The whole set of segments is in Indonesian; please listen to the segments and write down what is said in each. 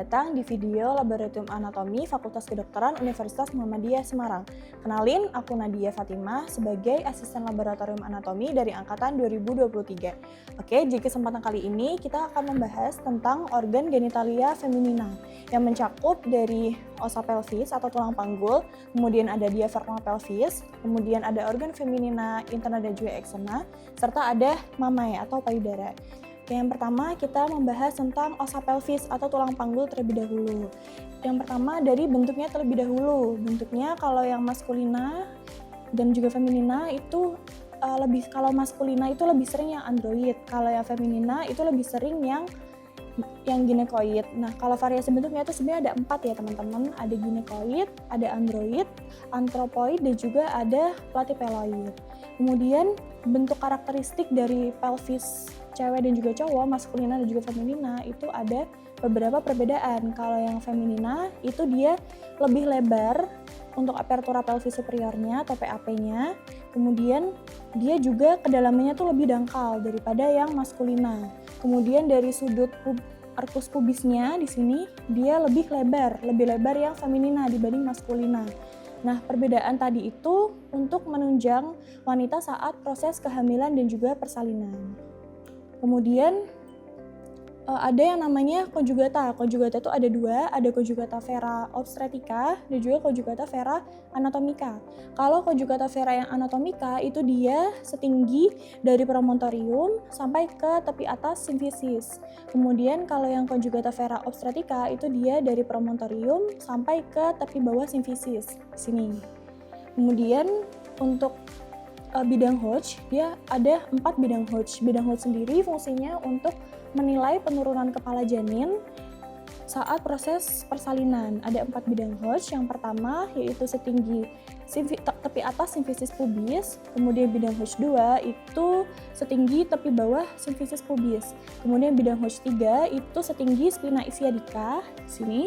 datang di video Laboratorium Anatomi Fakultas Kedokteran Universitas Muhammadiyah Semarang. Kenalin, aku Nadia Fatimah sebagai Asisten Laboratorium Anatomi dari Angkatan 2023. Oke, di kesempatan kali ini kita akan membahas tentang organ genitalia feminina yang mencakup dari osa pelvis atau tulang panggul, kemudian ada diafragma pelvis, kemudian ada organ feminina interna dan juga eksterna, serta ada mammae atau payudara. Yang pertama kita membahas tentang osa pelvis atau tulang panggul terlebih dahulu. Yang pertama dari bentuknya terlebih dahulu. Bentuknya kalau yang maskulina dan juga feminina itu kalau maskulina itu lebih sering yang android, kalau yang feminina itu lebih sering yang ginekoid. Nah, kalau variasi bentuknya itu sebenarnya ada 4 ya teman-teman. Ada ginekoid, ada android, antropoid, dan juga ada platypeloid. Kemudian bentuk karakteristik dari pelvis cewek dan juga cowok, maskulina dan juga feminina itu ada beberapa perbedaan. Kalau yang feminina itu dia lebih lebar untuk apertura pelvis superiornya atau PAP-nya. Kemudian dia juga kedalamannya tuh lebih dangkal daripada yang maskulina. Kemudian dari sudut arcus pubisnya di sini dia lebih lebar yang feminina dibanding maskulina. Nah, perbedaan tadi itu untuk menunjang wanita saat proses kehamilan dan juga persalinan. Kemudian ada yang namanya konjugata. Konjugata itu ada 2, ada konjugata vera obstetrica dan juga konjugata vera anatomica. Kalau konjugata vera yang anatomika itu dia setinggi dari promontorium sampai ke tepi atas simfisis. Kemudian kalau yang konjugata vera obstetrica itu dia dari promontorium sampai ke tepi bawah simfisis di sini. Kemudian untuk bidang Hodge, dia ada 4 bidang Hodge. Bidang Hodge sendiri fungsinya untuk menilai penurunan kepala janin saat proses persalinan. Ada 4 bidang Hodge. Yang pertama yaitu setinggi tepi atas simfisis pubis. Kemudian bidang Hodge 2 itu setinggi tepi bawah simfisis pubis. Kemudian bidang Hodge 3 itu setinggi spina ischiadica di sini.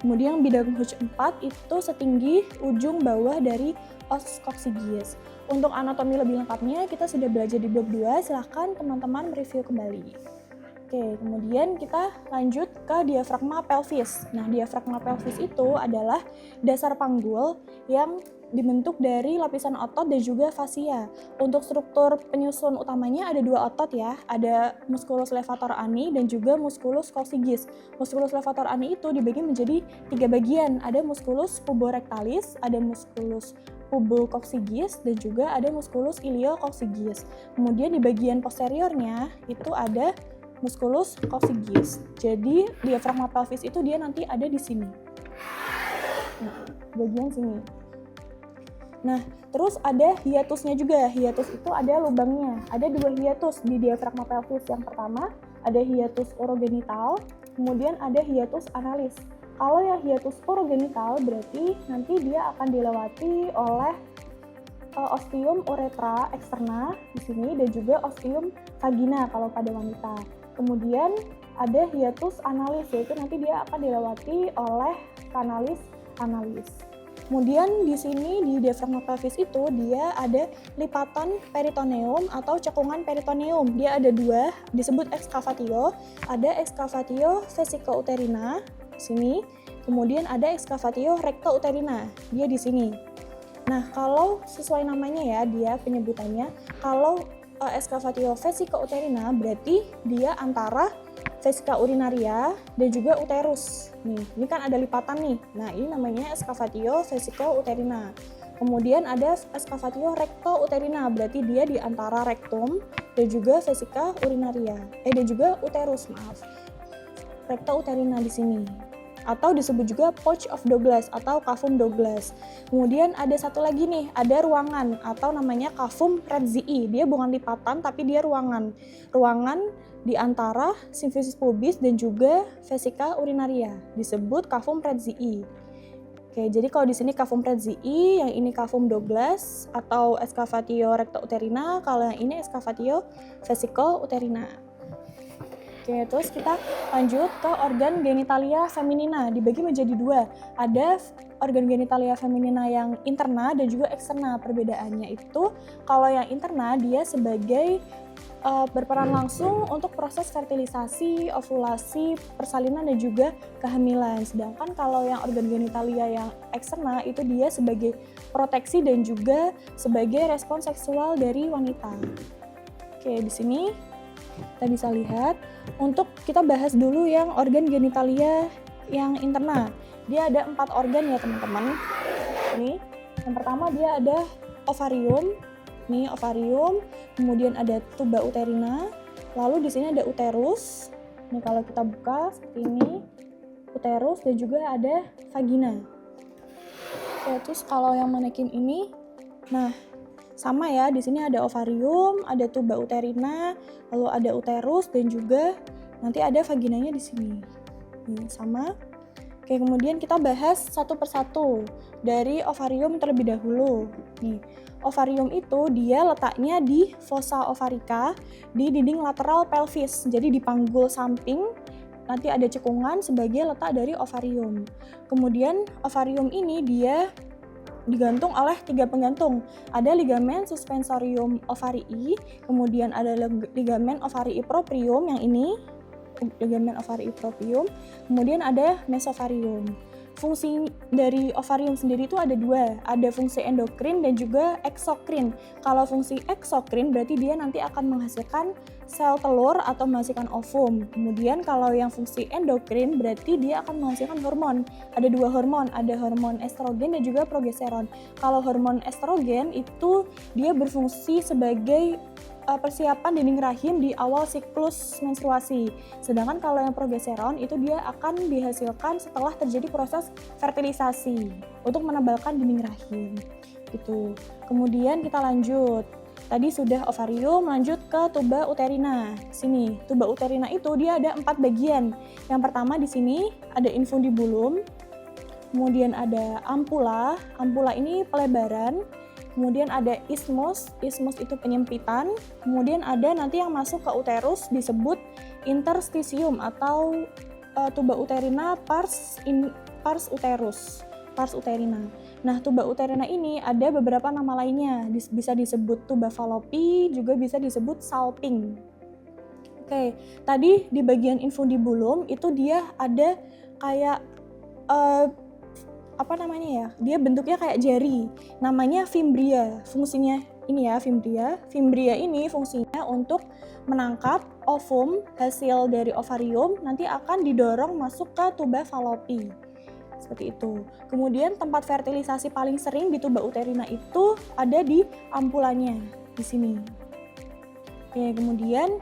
Kemudian bidang Hodge 4 itu setinggi ujung bawah dari os coccygeus. Untuk anatomi lebih lengkapnya kita sudah belajar di blok 2, silahkan teman-teman mereview kembali. Oke, kemudian kita lanjut ke diafragma pelvis. Nah, diafragma pelvis itu adalah dasar panggul yang dibentuk dari lapisan otot dan juga fascia. Untuk struktur penyusun utamanya ada 2 otot ya, ada musculus levator ani dan juga musculus coccygeus. Musculus levator ani itu dibagi menjadi 3 bagian, ada musculus puborectalis, ada musculus pubococcygeus dan juga ada musculus iliococcygeus. Kemudian di bagian posteriornya itu ada musculus coccygeus. Jadi diafragma pelvis itu dia nanti ada di sini. Nah, bagian sini. Nah, terus ada hiatusnya juga. Hiatus itu ada lubangnya. Ada 2 hiatus di diafragma pelvis. Yang pertama ada hiatus urogenital, kemudian ada hiatus analis. Kalau yang hiatus urogenital berarti nanti dia akan dilewati oleh ostium uretra eksterna di sini dan juga ostium vagina kalau pada wanita. Kemudian ada hiatus analis, yaitu nanti dia akan dilewati oleh kanalis analis. Kemudian di sini di diafragma pelvis itu dia ada lipatan peritoneum atau cekungan peritoneum. Dia ada 2, disebut excavatio. Ada excavatio vesicouterina di sini. Kemudian ada excavatio rectouterina. Dia di sini. Nah, kalau sesuai namanya ya, dia penyebutannya kalau excavatio vesicouterina berarti dia antara vesica urinaria dan juga uterus. Nih, ini kan ada lipatan nih. Nah, ini namanya excavatio vesicouterina. Kemudian ada excavatio rectouterina, berarti dia di antara rectum dan juga vesica urinaria. Dan juga uterus, maaf. Rectouterina di sini. Atau disebut juga pouch of Douglas atau cavum Douglas. Kemudian ada satu lagi nih, ada ruangan atau namanya cavum Retzii. Dia bukan lipatan tapi dia ruangan. Ruangan di antara simfisis pubis dan juga vesica urinaria. Disebut cavum Retzii. Oke, jadi kalau di sini cavum Retzii, yang ini cavum Douglas atau excavatio rectouterina, kalau yang ini excavatio vesicouterina. Oke, terus kita lanjut ke organ genitalia feminina, dibagi menjadi 2. Ada organ genitalia feminina yang interna dan juga eksterna. Perbedaannya itu, kalau yang interna dia sebagai berperan langsung untuk proses fertilisasi, ovulasi, persalinan dan juga kehamilan. Sedangkan kalau yang organ genitalia yang eksterna itu dia sebagai proteksi dan juga sebagai respons seksual dari wanita. Oke, di sini kita bisa lihat untuk kita bahas dulu yang organ genitalia yang interna. Dia ada 4 organ ya teman-teman. Ini yang pertama dia ada ovarium. Nih ovarium, kemudian ada tuba uterina, lalu di sini ada uterus. Nih kalau kita buka seperti ini, uterus dan juga ada vagina. Oke, terus kalau yang manekin ini, nah sama ya, di sini ada ovarium, ada tuba uterina, lalu ada uterus dan juga nanti ada vaginanya di sini. Nih sama. Oke, kemudian kita bahas satu persatu dari ovarium terlebih dahulu. Nih, ovarium itu dia letaknya di fossa ovarica di dinding lateral pelvis. Jadi di panggul samping nanti ada cekungan sebagai letak dari ovarium. Kemudian ovarium ini dia digantung oleh 3 penggantung. Ada ligamen suspensorium ovarii, kemudian ada ligamen ovarii proprium yang ini, ligamen ovarii proprium, kemudian ada mesovarium. Fungsi dari ovarium sendiri itu ada 2, ada fungsi endokrin dan juga eksokrin. Kalau fungsi eksokrin berarti dia nanti akan menghasilkan sel telur atau menghasilkan ovum. Kemudian kalau yang fungsi endokrin berarti dia akan menghasilkan hormon. Ada 2 hormon, ada hormon estrogen dan juga progesteron. Kalau hormon estrogen itu dia berfungsi sebagai persiapan dinding rahim di awal siklus menstruasi. Sedangkan kalau yang progesteron itu dia akan dihasilkan setelah terjadi proses fertilisasi untuk menebalkan dinding rahim. Gitu. Kemudian kita lanjut. Tadi sudah ovarium, lanjut ke tuba uterina. Sini, tuba uterina itu dia ada 4 bagian. Yang pertama di sini ada infundibulum. Kemudian ada ampula. Ampula ini pelebaran. Kemudian ada isthmus, isthmus itu penyempitan. Kemudian ada nanti yang masuk ke uterus disebut interstitium atau tuba uterina pars uterus, pars uterina. Nah, tuba uterina ini ada beberapa nama lainnya, bisa disebut tuba fallopi, juga bisa disebut salping. Oke, tadi di bagian infundibulum itu dia ada kayak apa namanya ya, dia bentuknya kayak jari, namanya fimbria. Fungsinya ini ya, fimbria ini fungsinya untuk menangkap ovum hasil dari ovarium nanti akan didorong masuk ke tuba fallopi, seperti itu. Kemudian tempat fertilisasi paling sering di tuba uterina itu ada di ampulanya di sini. Oke, kemudian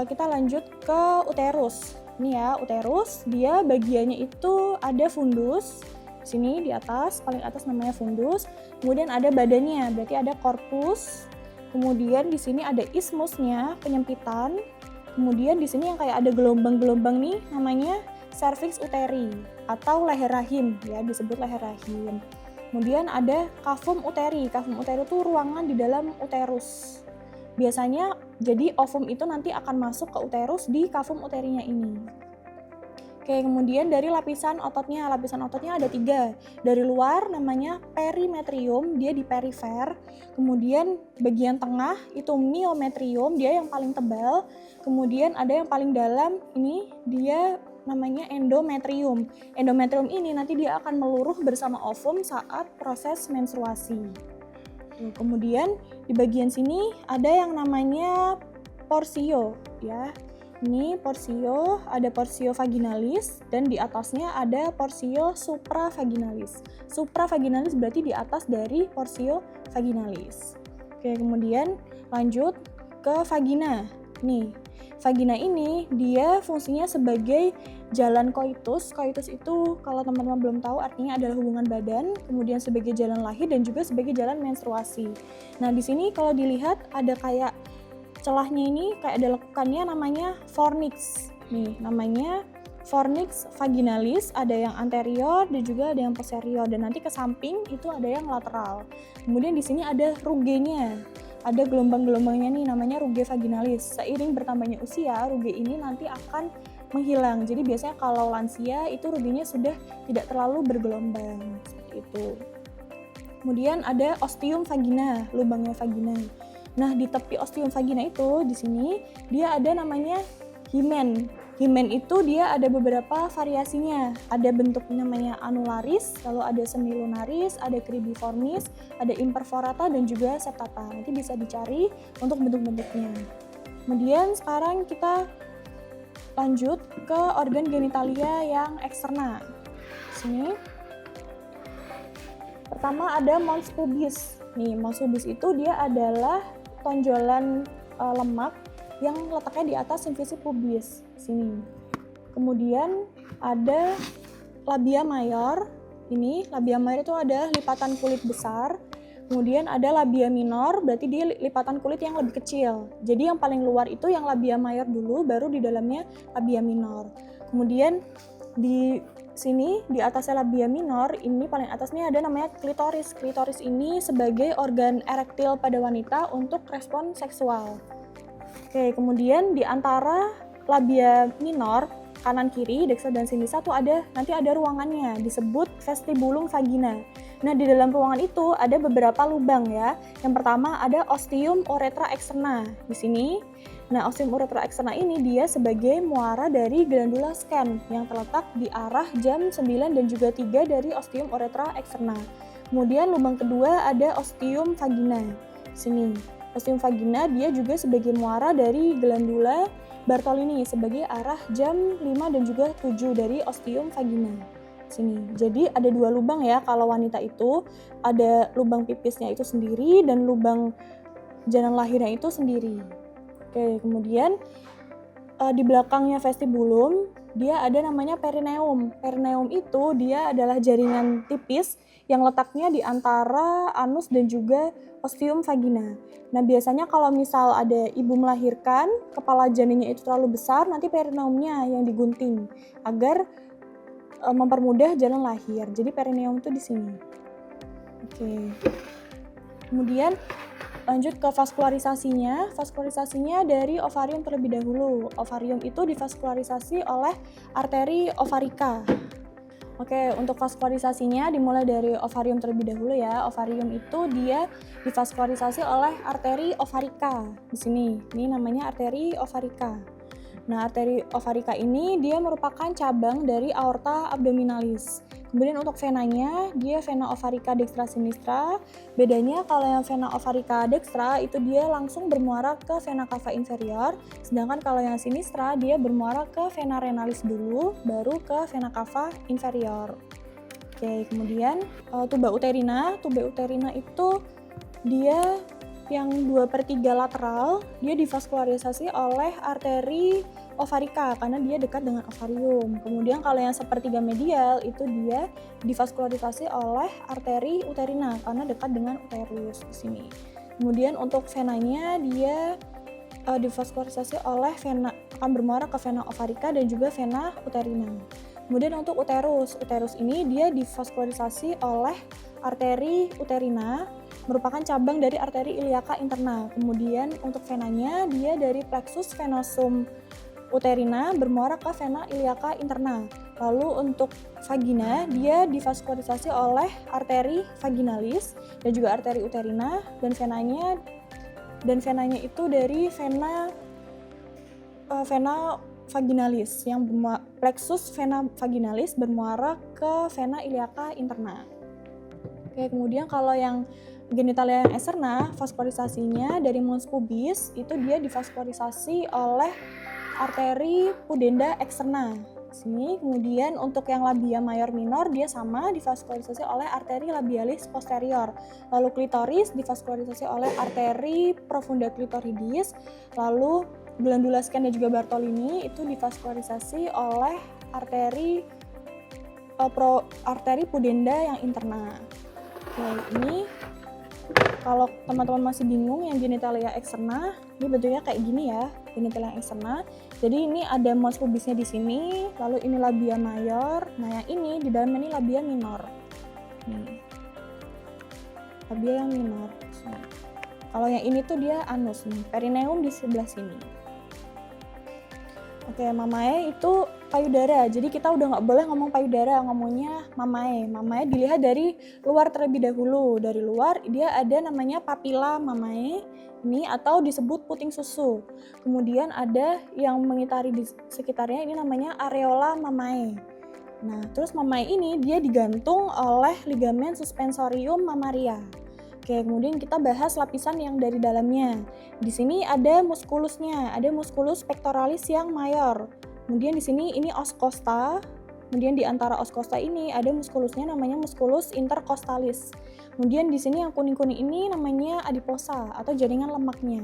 kita lanjut ke uterus. Ini ya, uterus, dia bagiannya itu ada fundus, sini di atas, paling atas namanya fundus, kemudian ada badannya, berarti ada korpus, kemudian di sini ada isthmusnya, penyempitan, kemudian di sini yang kayak ada gelombang-gelombang nih, namanya cervix uteri, atau leher rahim, ya disebut leher rahim. Kemudian ada cavum uteri itu ruangan di dalam uterus. Biasanya jadi ovum itu nanti akan masuk ke uterus di cavum uterinya ini. Oke, kemudian dari lapisan ototnya ada 3. Dari luar namanya perimetrium, dia di perifer. Kemudian bagian tengah itu myometrium, dia yang paling tebal. Kemudian ada yang paling dalam, ini dia namanya endometrium. Endometrium ini nanti dia akan meluruh bersama ovum saat proses menstruasi. Kemudian di bagian sini ada yang namanya porsio ya. Ini porsio, ada porsio vaginalis dan di atasnya ada porsio supravaginalis. Supravaginalis berarti di atas dari porsio vaginalis. Oke, kemudian lanjut ke vagina. Nih, vagina ini dia fungsinya sebagai jalan koitus. Koitus itu kalau teman-teman belum tahu artinya adalah hubungan badan, kemudian sebagai jalan lahir dan juga sebagai jalan menstruasi. Nah, di sini kalau dilihat ada kayak celahnya ini kayak ada lekukannya namanya fornix. Nih, namanya fornix vaginalis, ada yang anterior dan juga ada yang posterior dan nanti ke samping itu ada yang lateral. Kemudian di sini ada rugenya. Ada gelombang-gelombangnya nih namanya ruge vaginalis. Seiring bertambahnya usia, ruge ini nanti akan menghilang. Jadi biasanya kalau lansia itu rugenya sudah tidak terlalu bergelombang seperti itu. Kemudian ada ostium vagina, lubangnya vagina. Nah, di tepi ostium vagina itu di sini dia ada namanya himen. Himen itu dia ada beberapa variasinya. Ada bentuk namanya anularis, lalu ada semilunaris, ada cribriformis, ada imperforata dan juga septata. Nanti bisa dicari untuk bentuk-bentuknya. Kemudian sekarang kita lanjut ke organ genitalia yang eksterna. Sini. Pertama ada mons pubis. Nih, mons pubis itu dia adalah tonjolan lemak yang letaknya di atas simfisi pubis. Sini. Kemudian ada labia mayor. Ini labia mayor itu ada lipatan kulit besar. Kemudian ada labia minor, berarti dia lipatan kulit yang lebih kecil. Jadi yang paling luar itu yang labia mayor dulu, baru di dalamnya labia minor. Kemudian di sini di atasnya labia minor, ini paling atasnya ada namanya klitoris. Klitoris ini sebagai organ erektil pada wanita untuk respon seksual. Oke, kemudian di antara labia minor kanan kiri, dexa dan sinisa tuh nanti ada ruangannya disebut vestibulum vagina. Nah, di dalam ruangan itu ada beberapa lubang ya. Yang pertama ada ostium uretra externa di sini. Nah, ostium uretra externa ini dia sebagai muara dari glandula Scans yang terletak di arah jam 9 dan juga 3 dari ostium uretra externa. Kemudian lubang kedua ada ostium vagina. Sini. Ostium vagina dia juga sebagai muara dari glandula Bartolini sebagai arah jam 5 dan juga 7 dari ostium vagina. Sini. Jadi ada dua lubang ya, kalau wanita itu ada lubang pipisnya itu sendiri dan lubang jalan lahirnya itu sendiri. Oke, kemudian di belakangnya vestibulum dia ada namanya perineum. Perineum itu dia adalah jaringan tipis yang letaknya di antara anus dan juga ostium vagina. Nah, biasanya kalau misal ada ibu melahirkan, kepala janinnya itu terlalu besar, nanti perineumnya yang digunting agar mempermudah jalan lahir. Jadi perineum itu di sini. Oke. Kemudian lanjut ke vaskularisasinya. Vaskularisasinya dari ovarium terlebih dahulu. Ovarium itu divaskularisasi oleh arteri ovarika. Oke, untuk vaskularisasinya dimulai dari ovarium terlebih dahulu ya. Ovarium itu dia divaskularisasi oleh arteri ovarika. Di sini, ini namanya arteri ovarika. Nah, arteri ovarika ini dia merupakan cabang dari aorta abdominalis. Kemudian untuk venanya, dia vena ovarika dextra sinistra. Bedanya kalau yang vena ovarika dextra itu dia langsung bermuara ke vena cava inferior, sedangkan kalau yang sinistra dia bermuara ke vena renalis dulu, baru ke vena cava inferior. Oke, kemudian tuba uterina. Tuba uterina itu dia yang 2/3 lateral, dia divaskularisasi oleh arteri ovarika karena dia dekat dengan ovarium. Kemudian kalau yang 1/3 medial itu dia divaskularisasi oleh arteri uterina karena dekat dengan uterus di sini. Kemudian untuk venanya dia divaskularisasi oleh vena, akan bermuara ke vena ovarika dan juga vena uterina. Kemudian untuk uterus ini dia divaskularisasi oleh arteri uterina, merupakan cabang dari arteri iliaca interna. Kemudian untuk venanya dia dari plexus venosum uterina bermuara ke vena iliaca interna. Lalu untuk vagina dia divaskularisasi oleh arteri vaginalis dan juga arteri uterina, dan venanya itu dari vena vaginalis yang plexus vena vaginalis bermuara ke vena iliaca interna. Oke, kemudian kalau yang genitalia yang eksterna, vaskularisasinya dari mons pubis itu dia divaskularisasi oleh arteri pudenda eksterna. Sini, kemudian untuk yang labia mayor minor dia sama divaskularisasi oleh arteri labialis posterior. Lalu klitoris divaskularisasi oleh arteri profunda clitoridis. Lalu glandula Scans dan juga Bartolini itu divaskularisasi oleh arteri pudenda yang interna. Oke, ini kalau teman-teman masih bingung yang genitalia eksterna, ini bentuknya kayak gini ya, genitalia eksterna. Jadi ini ada mons pubisnya di sini, lalu ini labia mayor. Nah, yang ini di dalamnya ini labia minor. Nih. Labia yang minor. Kalau yang ini tuh dia anus nih, perineum di sebelah sini. Oke, mamae itu payudara. Jadi kita udah nggak boleh ngomong payudara, ngomongnya mamae. Mamae dilihat dari luar terlebih dahulu. Dari luar dia ada namanya papila mamae ini atau disebut puting susu. Kemudian ada yang mengitari di sekitarnya, ini namanya areola mamae. Nah, terus mamae ini dia digantung oleh ligamen suspensorium mammaria. Oke, kemudian kita bahas lapisan yang dari dalamnya. Di sini ada muskulusnya, ada muskulus pectoralis yang mayor. Kemudian di sini ini os costa. Kemudian di antara os costa ini ada muskulusnya namanya musculus intercostalis. Kemudian di sini yang kuning-kuning ini namanya adiposa atau jaringan lemaknya.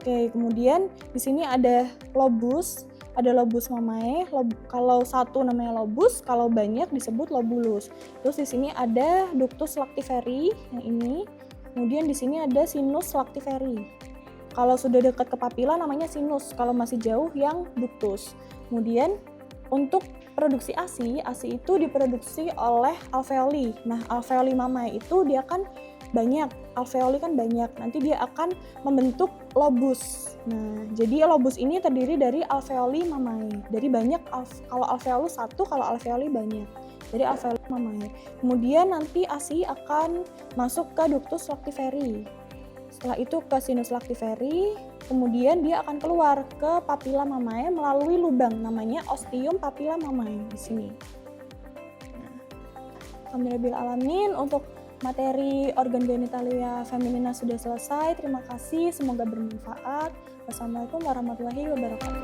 Oke, kemudian di sini ada lobus. Ada lobus mamae, kalau satu namanya lobus, kalau banyak disebut lobulus. Terus di sini ada ductus lactiferi yang ini. Kemudian di sini ada sinus lactiferi. Kalau sudah dekat ke papila namanya sinus, kalau masih jauh yang ductus. Kemudian untuk produksi ASI itu diproduksi oleh alveoli. Nah, alveoli mamae itu dia kan banyak, alveoli kan banyak, nanti dia akan membentuk lobus. Nah, jadi lobus ini terdiri dari alveoli mamae. Dari banyak, kalau alveolus satu, kalau alveoli banyak. Jadi alveoli mamae. Kemudian nanti ASI akan masuk ke ductus lactiferi. Setelah itu ke sinus lactiferi, kemudian dia akan keluar ke papila mamae melalui lubang namanya ostium papila mamae di sini. Alhamdulillah alamin, untuk materi organ genitalia feminina sudah selesai. Terima kasih, semoga bermanfaat. Wassalamualaikum warahmatullahi wabarakatuh.